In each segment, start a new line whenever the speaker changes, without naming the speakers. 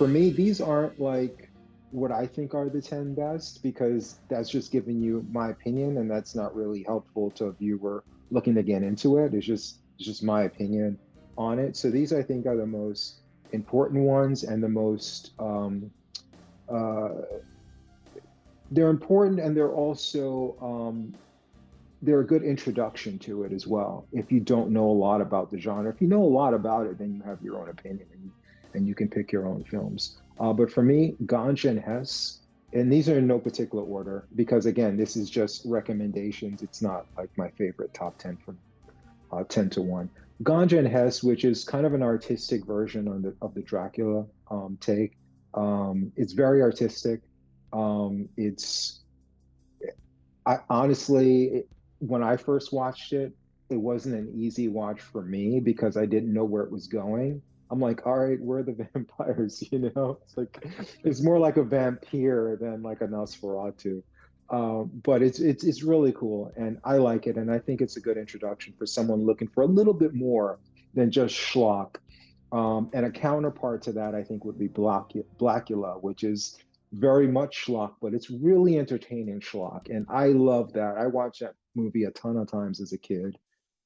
for me, these aren't like what I think are the 10 best because that's just giving you my opinion and that's not really helpful to a viewer looking to get into it. It's just my opinion on it. So these I think are the most important ones and the most uh, they're important and they're also they're a good introduction to it as well. If you don't know a lot about the genre, if you know a lot about it, then you have your own opinion and you can pick your own films. But for me, Ganja and Hess, and these are in no particular order because again, this is just recommendations. It's not like my favorite top 10 from 10 to 1. Ganja and Hess, which is kind of an artistic version of the Dracula take. It's very artistic. It's I honestly, when I first watched it, it wasn't an easy watch for me because I didn't know where it was going. I'm like, all right, where are the vampires? You know, it's like it's more like a vampire than like a Nosferatu. But it's really cool, and I like it, and I think it's a good introduction for someone looking for a little bit more than just schlock. And a counterpart to that, I think, would be Blackula, which is very much schlock, but it's really entertaining schlock. And I love that. I watched that movie a ton of times as a kid,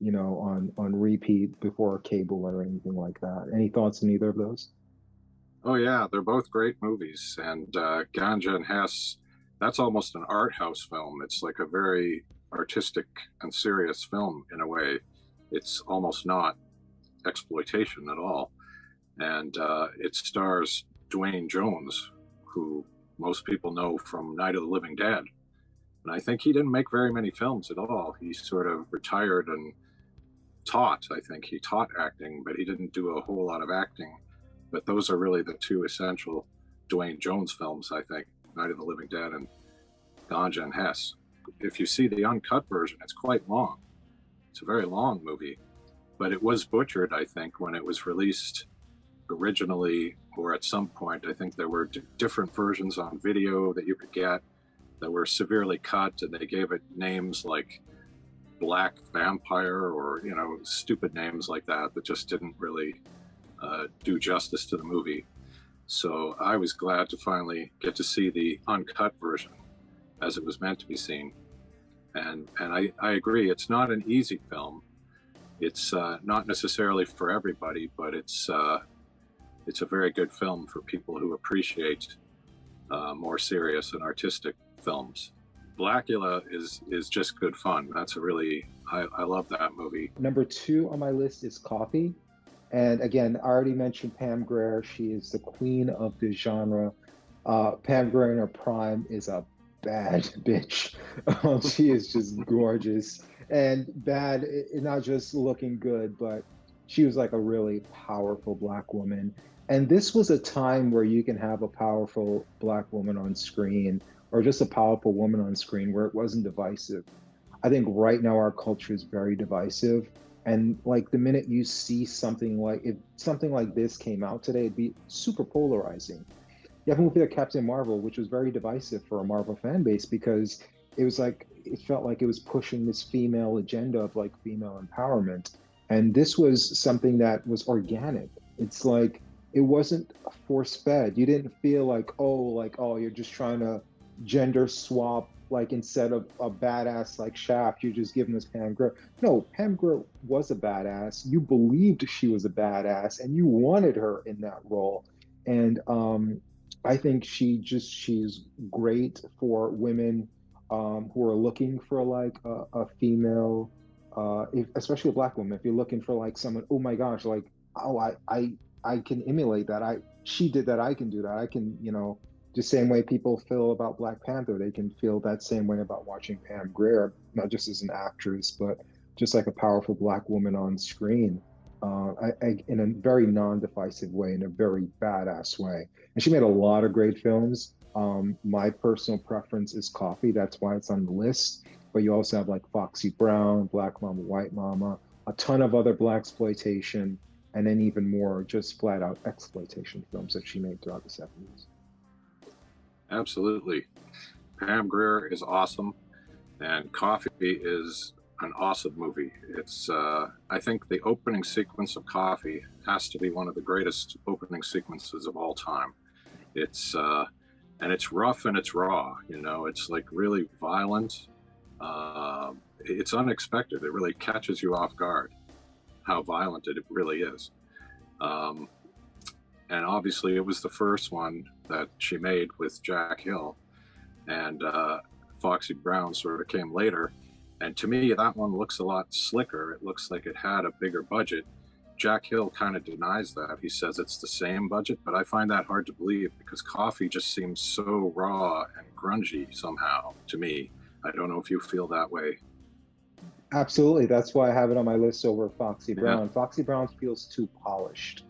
you know, on repeat before cable or anything like that. Any thoughts on either of those?
Oh yeah, they're both great movies. And Ganja and Hess, that's almost an art house film. It's like a very artistic and serious film in a way. It's almost not exploitation at all. And it stars Dwayne Jones, who most people know from Night of the Living Dead. And I think he didn't make very many films at all. He sort of retired and taught. I think he taught acting, but he didn't do a whole lot of acting. But those are really the two essential Dwayne Jones films, I think, Night of the Living Dead and Ganja and Hess. If you see the uncut version, it's quite long. It's a very long movie, but it was butchered, I think, when it was released originally, or at some point. I think there were different versions on video that you could get that were severely cut, and they gave it names like Black Vampire or, you know, stupid names like that that just didn't really do justice to the movie. So I was glad to finally get to see the uncut version as it was meant to be seen. And I agree, it's not an easy film. It's not necessarily for everybody, but it's a very good film for people who appreciate more serious and artistic films. Blackula is just good fun. That's a really, I love that movie.
Number 2 on my list is Coffee. And again, I already mentioned Pam Grier. She is the queen of the genre. Pam Grier in her prime is a bad bitch. She is just gorgeous and bad, not just looking good, but she was like a really powerful Black woman. And this was a time where you can have a powerful Black woman on screen or just a powerful woman on screen where it wasn't divisive. I think right now our culture is very divisive. And like the minute you see something like if something like this came out today, it'd be super polarizing. You have a movie like Captain Marvel, which was very divisive for a Marvel fan base because it was like it felt like it was pushing this female agenda of like female empowerment. And this was something that was organic. It's like it wasn't force fed. You didn't feel like, oh, you're just trying to gender swap, like instead of a badass like Shaft, you're just giving us Pam Grier. No, Pam Grier was a badass. You believed she was a badass and you wanted her in that role. And I think she's great for women who are looking for like a female, especially a Black woman. If you're looking for like someone, oh my gosh, like, oh, I can emulate that. She did that. I can do that. I can, you know, the same way people feel about Black Panther, they can feel that same way about watching Pam Grier, not just as an actress, but just like a powerful Black woman on screen, in a very non-divisive way, in a very badass way. And she made a lot of great films. My personal preference is Coffee. That's why it's on the list. But you also have like Foxy Brown, Black Mama, White Mama, a ton of other Blaxploitation, and then even more just flat out exploitation films that she made throughout the 70s.
Absolutely. Pam Grier is awesome, and Coffee is an awesome movie. It's, I think the opening sequence of Coffee has to be one of the greatest opening sequences of all time. It's and it's rough and it's raw. You know, it's like really violent. It's unexpected. It really catches you off guard how violent it really is. Um, and obviously, it was the first one that she made with Jack Hill, and Foxy Brown sort of came later. And to me, that one looks a lot slicker. It looks like it had a bigger budget. Jack Hill kind of denies that. He says it's the same budget, but I find that hard to believe because Coffee just seems so raw and grungy somehow to me. I don't know if you feel that way.
Absolutely. That's why I have it on my list over Foxy
Yeah,
Brown. Foxy Brown feels too polished,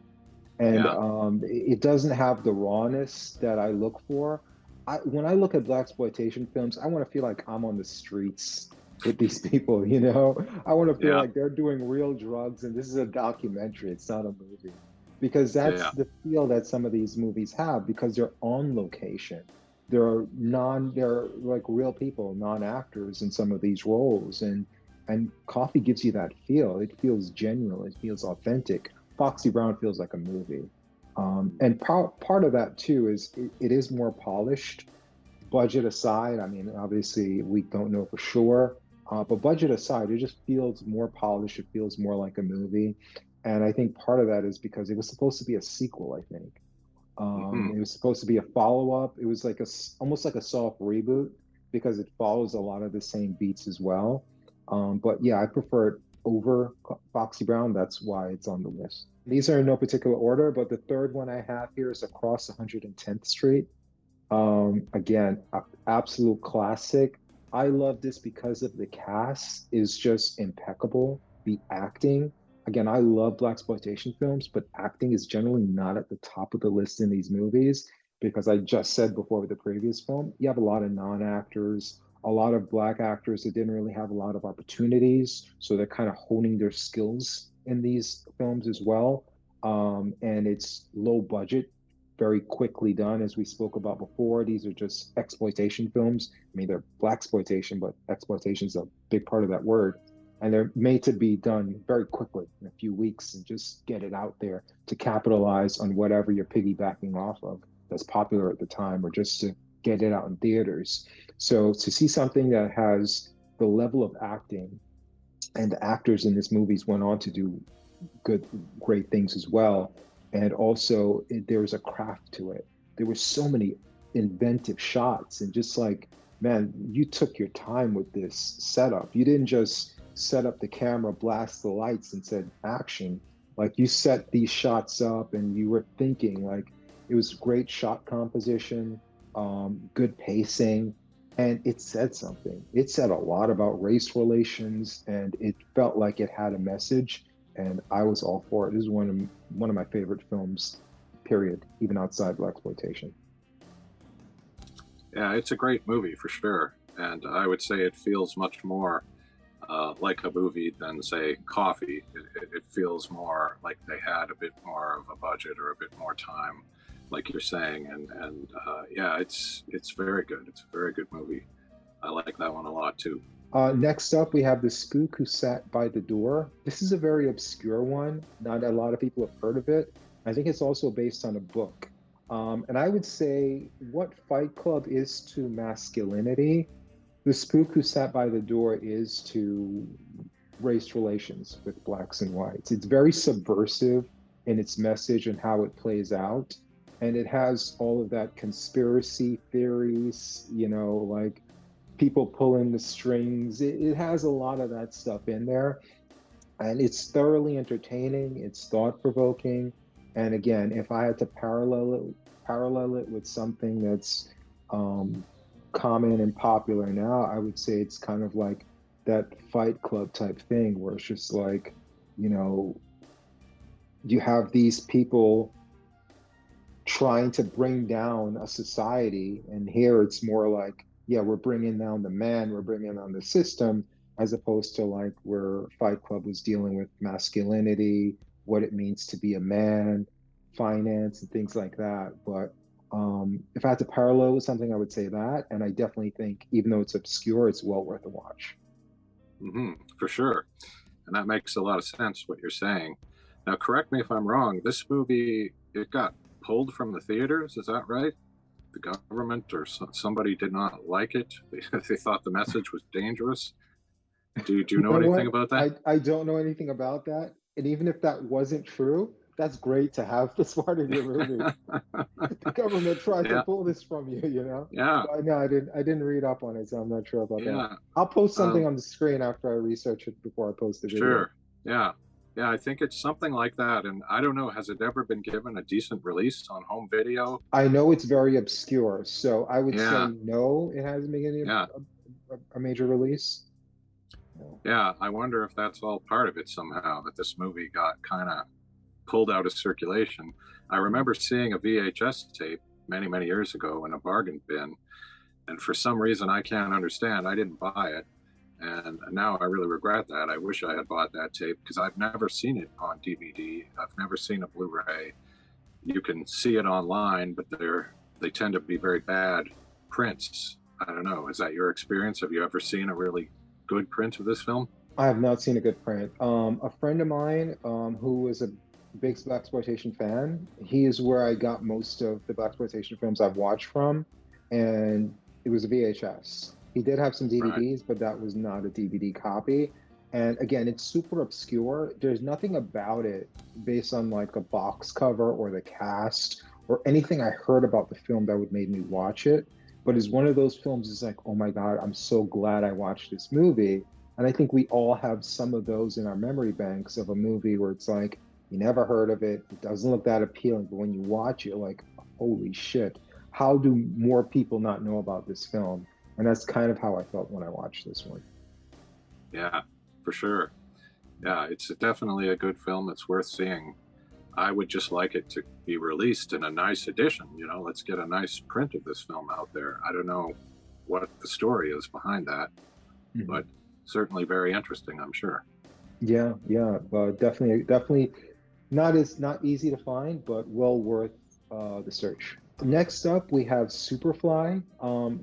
and
yeah,
it doesn't have the rawness that I look for. When I look at blaxploitation films, I want to feel like I'm on the streets with these people, you know? I want to feel
yeah,
like they're doing real drugs and this is a documentary, it's not a movie. Because that's
yeah.
the feel that some of these movies have because they're on location. They're like real people, non-actors in some of these roles. And Coffee gives you that feel. It feels genuine, it feels authentic. Foxy Brown feels like a movie. And part of that too is it is more polished. Budget aside, I mean, obviously we don't know for sure, but budget aside, it just feels more polished. It feels more like a movie, and I think part of that is because it was supposed to be a sequel. I think
Hmm.
it was supposed to be a follow-up. It was like almost like a soft reboot because it follows a lot of the same beats as well. But yeah, I prefer it over Foxy Brown. That's why it's on the list. These are in no particular order, but the third one I have here is Across 110th Street. Again, absolute classic. I love this because of the cast is just impeccable. The acting, again, I love blaxploitation films, but acting is generally not at the top of the list in these movies because I just said before with the previous film, you have a lot of non-actors, a lot of black actors that didn't really have a lot of opportunities, so they're kind of honing their skills in these films as well. And it's low budget, very quickly done, as we spoke about before. These are just exploitation films. I mean, they're blaxploitation, but exploitation is a big part of that word. And they're made to be done very quickly in a few weeks and just get it out there to capitalize on whatever you're piggybacking off of that's popular at the time, or just to get it out in theaters. So to see something that has the level of acting, and the actors in this movies went on to do good, great things as well. And also, there was a craft to it. There were so many inventive shots, and just like, man, you took your time with this setup. You didn't just set up the camera, blast the lights, and said action. Like you set these shots up, and you were thinking. Like it was great shot composition, good pacing, and it said something. It said a lot about race relations, and it felt like it had a message, and I was all for it. This is one of my favorite films, period, even outside blaxploitation.
Yeah, it's a great movie for sure. And I would say it feels much more like a movie than, say, Coffee. It feels more like they had a bit more of a budget or a bit more time, like you're saying. And yeah, it's very good. It's a very good movie. I like that one a lot too.
Next up, we have The Spook Who Sat by the Door. This is a very obscure one. Not a lot of people have heard of it. I think it's also based on a book. And I would say what Fight Club is to masculinity, The Spook Who Sat by the Door is to race relations with blacks and whites. It's very subversive in its message and how it plays out. And it has all of that conspiracy theories, like people pulling the strings. It has a lot of that stuff in there. And it's thoroughly entertaining, it's thought provoking. And again, if I had to parallel it with something that's um, common and popular now, I would say it's kind of like that Fight Club type thing where it's just like, you know, you have these people trying to bring down a society, and here it's more like, yeah, we're bringing down the man, we're bringing down the system, as opposed to like where Fight Club was dealing with masculinity, what it means to be a man, finance, and things like that. But if I had to parallel with something, I would say that. And I definitely think, even though it's obscure, it's well worth a watch.
For sure. And that makes a lot of sense what you're saying. Now, correct me if I'm wrong. This movie, it got pulled from the theaters. Is that right? The government or somebody did not like it. They thought the message was dangerous. Do you
You
know
know
anything
what?
about that?
I don't know anything about that. And even if that wasn't true, that's great to have as part of your movie. The government tried to
Yeah,
pull this from you, you know?
yeah,
But no, I didn't read up on it, so I'm not sure about that.
yeah.
I'll post something
Um,
on the screen after I research it before I post the video.
sure. Yeah, yeah. I think it's something like that. And I don't know. Has it ever been given a decent release on home video?
I know it's very obscure, so I would
Yeah,
say no, it hasn't been getting
yeah,
a major release. No.
yeah. I wonder if that's all part of it somehow. That this movie got kind of pulled out of circulation. I remember seeing a VHS tape many years ago in a bargain bin, and for some reason I can't understand, I didn't buy it, and now I really regret that. I wish I had bought that tape because I've never seen it on DVD. I've never seen a Blu-ray. You can see it online, but they tend to be very bad prints. I don't know. Is that your experience? Have you ever seen a really good print of this film?
I have not seen a good print. A friend of mine, who was a big Blaxploitation fan, he is where I got most of the Blaxploitation films I've watched from, and it was a VHS. He did have some
Right.
DVDs, but that was not a DVD copy. And again, it's super obscure. There's nothing about it based on like a box cover or the cast or anything I heard about the film that would make me watch it. But it's one of those films. It's like, oh my God, I'm so glad I watched this movie. And I think we all have some of those in our memory banks of a movie where it's like, you never heard of it. It doesn't look that appealing. But when you watch it, you're like, holy shit, how do more people not know about this film? And that's kind of how I felt when I watched this one.
Yeah, for sure. Yeah, it's definitely a good film that's worth seeing. I would just like it to be released in a nice edition. You know, let's get a nice print of this film out there. I don't know what the story is behind that,
Mhm.
but certainly very interesting, I'm sure.
Yeah, yeah, but definitely not easy to find, but well worth the search. Next up, we have Superfly.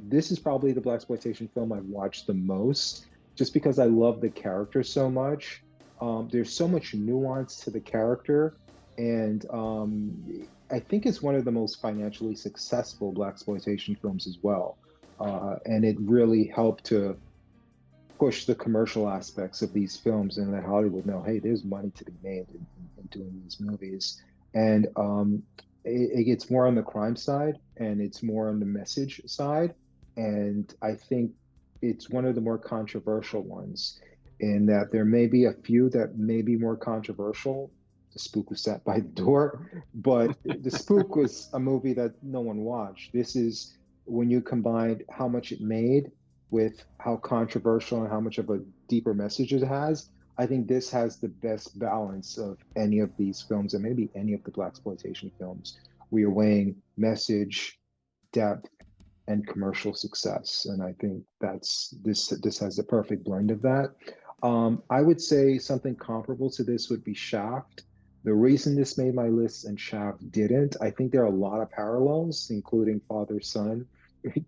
This is probably the blaxploitation film I've watched the most, just because I love the character so much. There's so much nuance to the character, and I think it's one of the most financially successful blaxploitation films as well. And it really helped to push the commercial aspects of these films and let Hollywood know, hey, there's money to be made in doing these movies. And it gets more on the crime side and it's more on the message side. And I think it's one of the more controversial ones in that there may be a few that may be more controversial. The Spook Who Sat by the Door, but The Spook was a movie that no one watched. This is when you combined how much it made with how controversial and how much of a deeper message it has. I think this has the best balance of any of these films and maybe any of the blaxploitation films. We are weighing message, depth, and commercial success, and I think that's this has the perfect blend of that. I would say something comparable to this would be Shaft. The reason this made my list and Shaft didn't, I think there are a lot of parallels, including father son,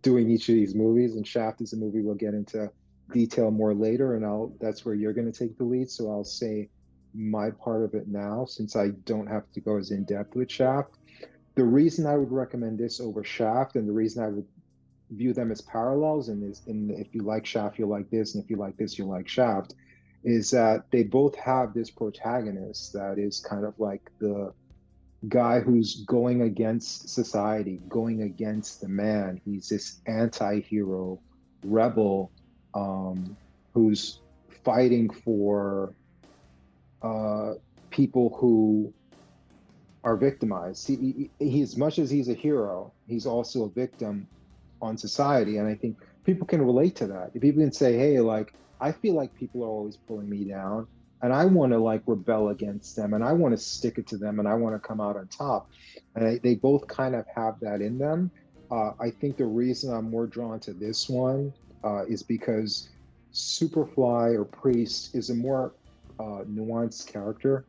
doing each of these movies. And Shaft is a movie we'll get into detail more later, and I'll that's where you're going to take the lead. So I'll say my part of it now, since I don't have to go as in depth with Shaft. The reason I would recommend this over Shaft, and the reason I would view them as parallels, and is in if you like Shaft, you'll like this, and if you like this, you'll like Shaft, is that they both have this protagonist that is kind of like the guy who's going against society, going against the man. He's this anti-hero rebel, who's fighting for people who are victimized. He, as much as he's a hero, he's also a victim on society. And I think people can relate to that. If people can say, hey, like, I feel like people are always pulling me down and I want to like rebel against them and I want to stick it to them and I want to come out on top. And they both kind of have that in them. I think the reason I'm more drawn to this one is because Superfly or Priest is a more nuanced character.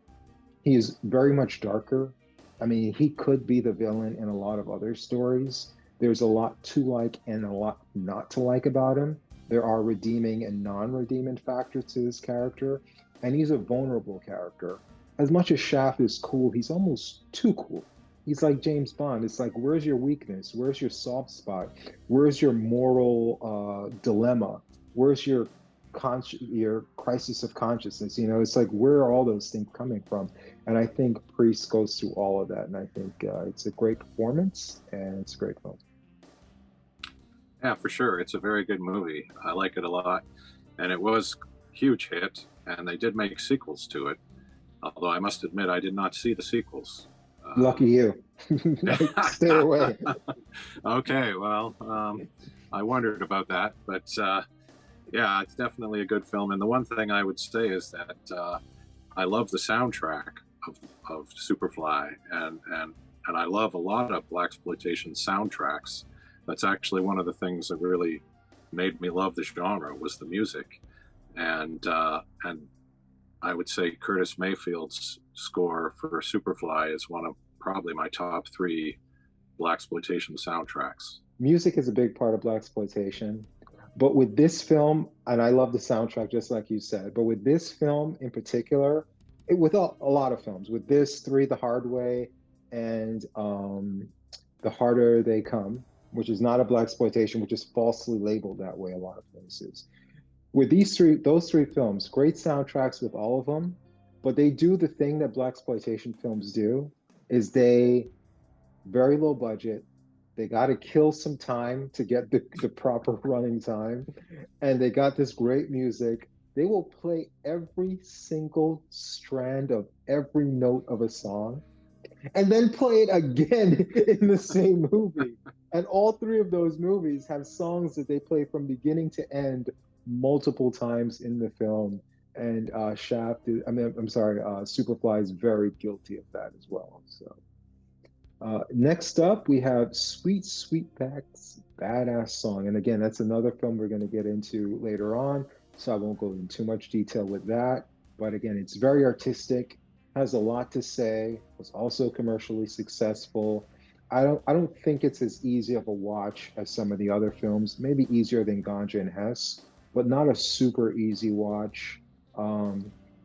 He is very much darker. I mean, he could be the villain in a lot of other stories. There's a lot to like and a lot not to like about him. There are redeeming and non-redeeming factors to this character, and he's a vulnerable character. As much as Shaft is cool, he's almost too cool. He's like James Bond. It's like, where's your weakness? Where's your soft spot? Where's your moral dilemma? Where's your crisis of consciousness? You know, it's like, where are all those things coming from? And I think Priest goes through all of that, and I think it's a great performance and it's a great film.
Yeah, for sure. It's a very good movie. I like it a lot. And it was a huge hit, and they did make sequels to it. Although I must admit, I did not see the sequels.
Lucky you. Stay away.
Okay, well, I wondered about that. But yeah, it's definitely a good film. And the one thing I would say is that I love the soundtrack of Superfly, and I love a lot of Blaxploitation soundtracks. That's actually one of the things that really made me love the genre was the music, and I would say Curtis Mayfield's score for Superfly is one of probably my top three Blaxploitation soundtracks.
Music is a big part of Blaxploitation, but with this film, and I love the soundtrack just like you said, but with this film in particular, with a lot of films, with this, Three the Hard Way and The Harder They Come, which is not a Blaxploitation, which is falsely labeled that way a lot of places. With those three films, great soundtracks with all of them, but they do the thing that Blaxploitation films do, is they very low budget. They got to kill some time to get the proper running time, and they got this great music. They will play every single strand of every note of a song and then play it again in the same movie. And all three of those movies have songs that they play from beginning to end multiple times in the film. And Superfly is very guilty of that as well. So next up, we have Sweetback's Badass Song. And again, that's another film we're going to get into later on, so I won't go into too much detail with that. But again, it's very artistic, has a lot to say, was also commercially successful. I don't think it's as easy of a watch as some of the other films, maybe easier than Ganja and Hess, but not a super easy watch.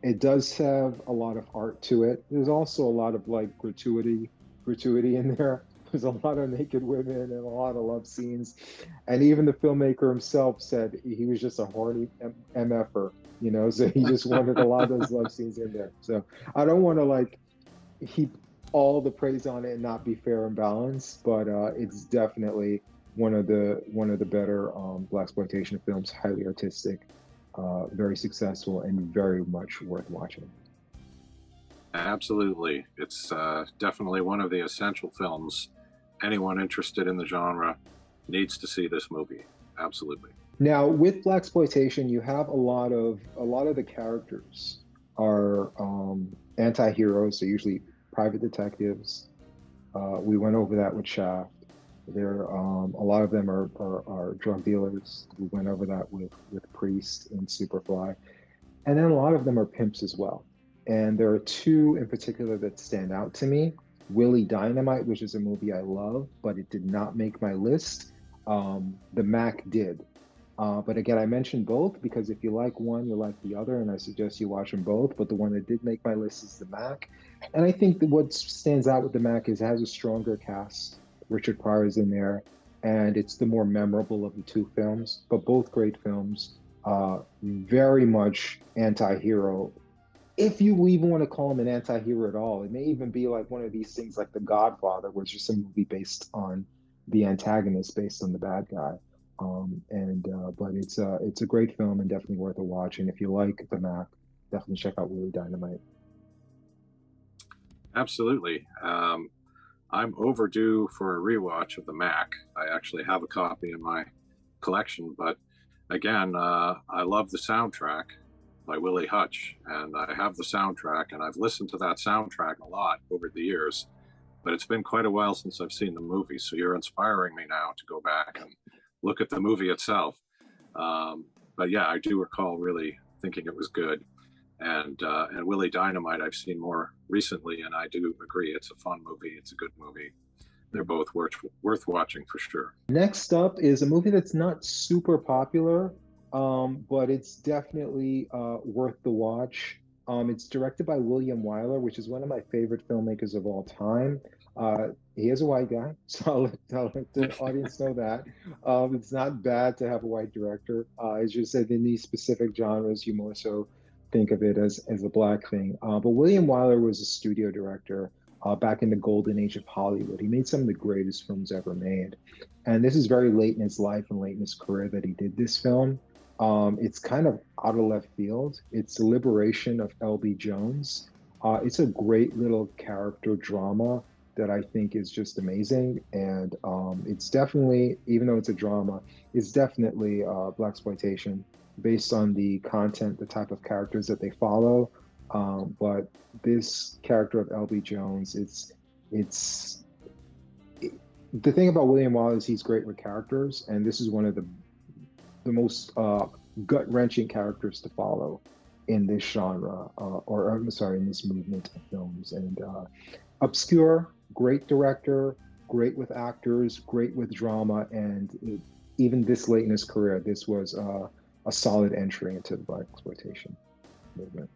It does have a lot of art to it. There's also a lot of like gratuity in there. There's a lot of naked women and a lot of love scenes. And even the filmmaker himself said he was just a horny MFer, you know, so he just wanted a lot of those love scenes in there. So I don't want to like heap all the praise on it and not be fair and balanced, but it's definitely one of the better Blaxploitation films, highly artistic, very successful, and very much worth watching.
Absolutely. It's definitely one of the essential films. Anyone interested in the genre needs to see this movie. Absolutely.
Now, with Blaxploitation, you have a lot of the characters are anti-heroes. They're usually private detectives. We went over that with Shaft. There, a lot of them are drug dealers. We went over that with Priest and Superfly, and then a lot of them are pimps as well. And there are two in particular that stand out to me. Willie Dynamite, which is a movie I love, but it did not make my list. The Mac did. But again, I mentioned both because if you like one, you like the other, and I suggest you watch them both. But the one that did make my list is The Mac. And I think that what stands out with The Mac is it has a stronger cast. Richard Pryor is in there, and it's the more memorable of the two films, but both great films. Very much anti-hero. If you even want to call him an anti-hero at all, it may even be like one of these things like The Godfather, where it's just a movie based on the antagonist, based on the bad guy. But it's a great film and definitely worth a watch. And if you like The Mac, definitely check out Willie Dynamite.
Absolutely. I'm overdue for a rewatch of The Mac. I actually have a copy in my collection, but again, I love the soundtrack by Willie Hutch, and I have the soundtrack, and I've listened to that soundtrack a lot over the years, but it's been quite a while since I've seen the movie, so you're inspiring me now to go back and look at the movie itself. But yeah, I do recall really thinking it was good. And Willie Dynamite I've seen more recently, and I do agree it's a fun movie. It's a good movie. They're both worth watching for sure.
Next up is a movie that's not super popular, but it's definitely worth the watch. It's directed by William Wyler, which is one of my favorite filmmakers of all time. He is a white guy, so I'll let the audience know that. It's not bad to have a white director. As you said, in these specific genres, you more so think of it as a black thing. But William Wyler was a studio director back in the golden age of Hollywood. He made some of the greatest films ever made. And this is very late in his life and late in his career that he did this film. It's kind of out of left field. It's the Liberation of L.B. Jones. It's a great little character drama that I think is just amazing. And it's definitely, even though it's a drama, it's definitely Blaxploitation based on the content, the type of characters that they follow. But this character of L.B. Jones, it's the thing about William Wyler is he's great with characters, and this is one of the most gut-wrenching characters to follow in this genre, or I'm sorry, in this movement of films. And obscure, great director, great with actors, great with drama, and even this late in his career, this was a solid entry into the Blaxploitation movement.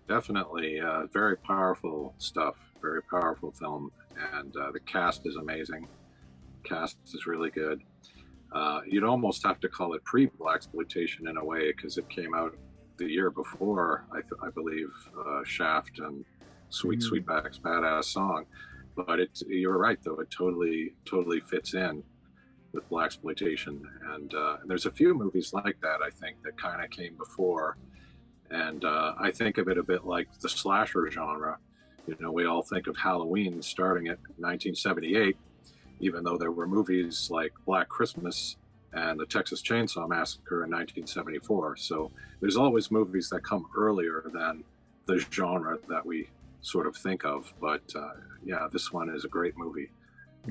Definitely, very powerful stuff. Very powerful film, and the cast is amazing. Cast is really good. You'd almost have to call it pre-Blaxploitation in a way, because it came out the year before, I believe, Shaft and Sweetback's Badass Song. But you're right, though, it totally fits in with Blaxploitation. And there's a few movies like that, I think, that kind of came before. And I think of it a bit like the slasher genre. You know, we all think of Halloween starting at 1978, even though there were movies like Black Christmas and the Texas Chainsaw Massacre in 1974. So there's always movies that come earlier than the genre that we sort of think of. But yeah, this one is a great movie.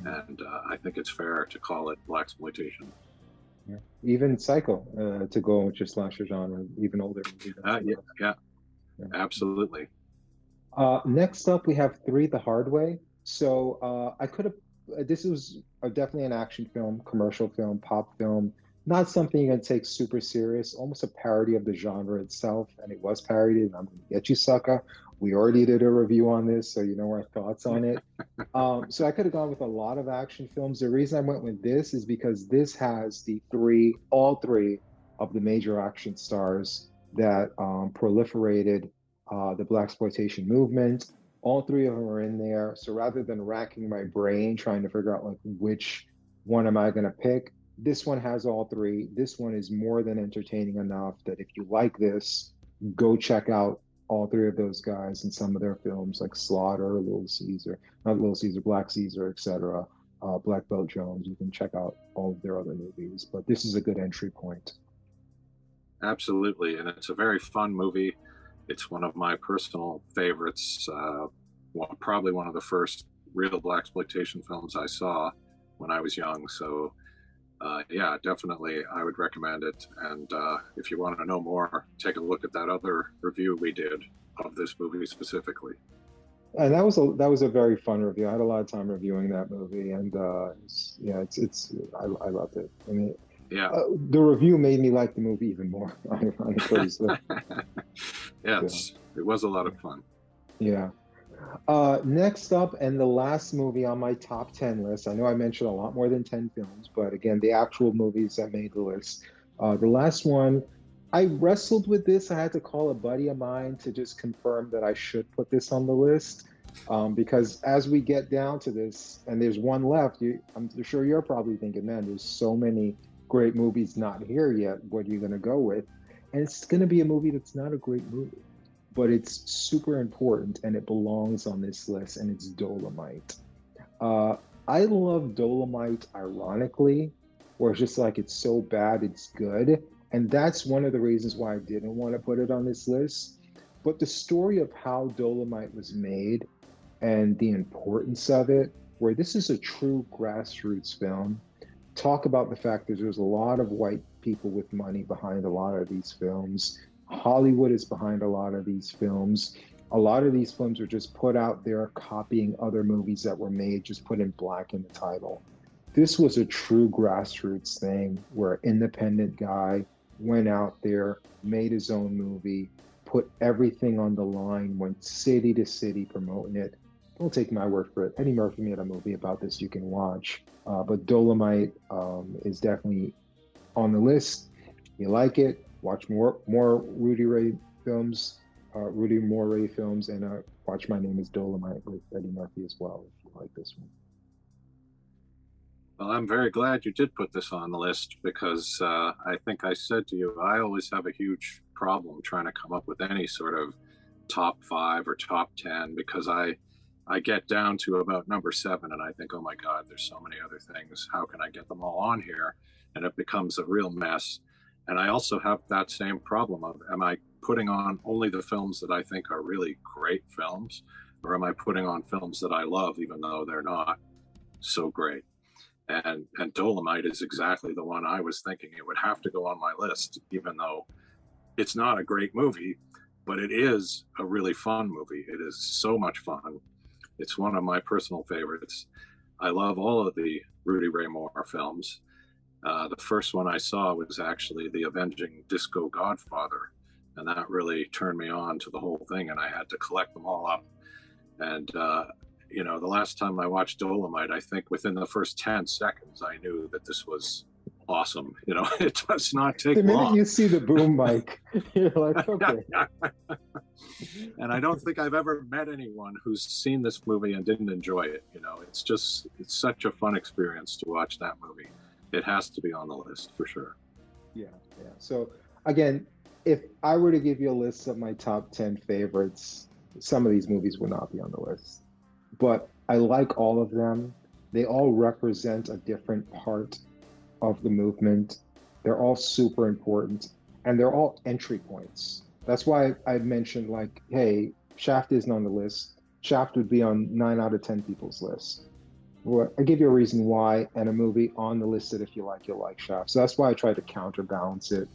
And I think it's fair to call it Blaxploitation.
Yeah. Even Psycho, to go with your slasher genre, even older movie.
Yeah, absolutely.
Next up, we have Three the Hard Way. So I could have, this was definitely an action film, commercial film, pop film, not something you're going to take super serious, almost a parody of the genre itself. And it was parodied, and I'm going to get you, sucker. We already did a review on this, so you know our thoughts on it. So I could have gone with a lot of action films. The reason I went with this is because this has all three of the major action stars that proliferated the Blaxploitation movement. All three of them are in there. So rather than racking my brain trying to figure out like which one am I going to pick, this one has all three. This one is more than entertaining enough that if you like this, go check out all three of those guys in some of their films like Slaughter, Black Caesar, etc. Black Belt Jones. You can check out all of their other movies, but this is a good entry point.
Absolutely, and it's a very fun movie. It's one of my personal favorites. Probably one of the first real Blaxploitation films I saw when I was young. So yeah, definitely I would recommend it. And if you want to know more, take a look at that other review we did of this movie specifically.
And that was a very fun review. I had a lot of time reviewing that movie, and I loved it. I mean,
yeah,
the review made me like the movie even more.
Yeah, it was a lot of fun.
Yeah. Next up, and the last movie on my top 10 list. I know I mentioned a lot more than 10 films, but again, the actual movies that made the list. The last one, I wrestled with this. I had to call a buddy of mine to just confirm that I should put this on the list. Because as we get down to this, and there's one left, I'm sure you're probably thinking, man, there's so many great movies not here yet. What are you going to go with? And it's going to be a movie that's not a great movie, but it's super important and it belongs on this list, and it's Dolemite. I love Dolemite ironically, where it's just like it's so bad it's good. And that's one of the reasons why I didn't want to put it on this list. But the story of how Dolemite was made and the importance of it, where this is a true grassroots film. Talk about the fact that there's a lot of white people with money behind a lot of these films. Hollywood is behind a lot of these films. A lot of these films are just put out there copying other movies that were made, just put in black in the title. This was a true grassroots thing where an independent guy went out there, made his own movie, put everything on the line, went city to city promoting it. Don't take my word for it. Eddie Murphy made a movie about this you can watch. But Dolemite is definitely on the list. If you like it, watch more Rudy Ray films, Rudy Moore films, and watch My Name is Dolemite with Eddie Murphy as well, if you like this one.
Well, I'm very glad you did put this on the list because I think I said to you, I always have a huge problem trying to come up with any sort of top 5 or top 10 because I get down to about number 7 and I think, oh my God, there's so many other things. How can I get them all on here? And it becomes a real mess. And I also have that same problem of, am I putting on only the films that I think are really great films? Or am I putting on films that I love, even though they're not so great? And Dolemite is exactly the one I was thinking it would have to go on my list, even though it's not a great movie, but it is a really fun movie. It is so much fun. It's one of my personal favorites. I love all of the Rudy Ray Moore films. The first one I saw was actually The Avenging Disco Godfather, and that really turned me on to the whole thing, and I had to collect them all up. And you know, the last time I watched Dolemite, I think within the first 10 seconds, I knew that this was awesome. You know, it does not take long.
The minute you see the boom mic, you're like, okay.
And I don't think I've ever met anyone who's seen this movie and didn't enjoy it. You know, it's such a fun experience to watch that movie. It has to be on the list for sure.
Yeah. So again, if I were to give you a list of my top 10 favorites, some of these movies would not be on the list. But I like all of them. They all represent a different part of the movement. They're all super important, and they're all entry points. That's why I mentioned, like, hey, Shaft isn't on the list. Shaft would be on 9 out of 10 people's list. Well, I give you a reason why, and a movie on the list that if you like, you'll like Shaft. So that's why I try to counterbalance it.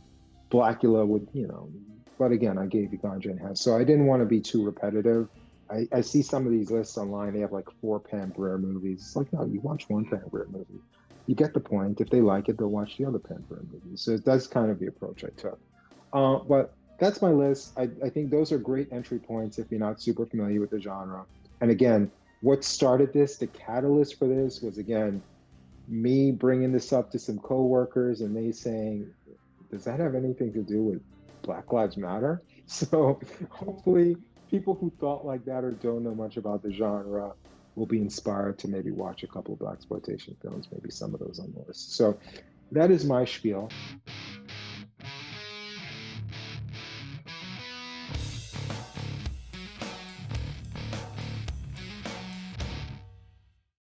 Blackula would, you know, but again, I gave you Ganja and Hess. So I didn't want to be too repetitive. I see some of these lists online. They have like 4 Pam Grier movies. It's like, no, you watch one Pam Grier movie. You get the point. If they like it, they'll watch the other Pam Grier movies. So that's kind of the approach I took. But that's my list. I think those are great entry points if you're not super familiar with the genre. And again, what started this, the catalyst for this was, again, me bringing this up to some coworkers and they saying, does that have anything to do with Black Lives Matter? So hopefully people who thought like that or don't know much about the genre will be inspired to maybe watch a couple of Blaxploitation films, maybe some of those on the list. So that is my spiel.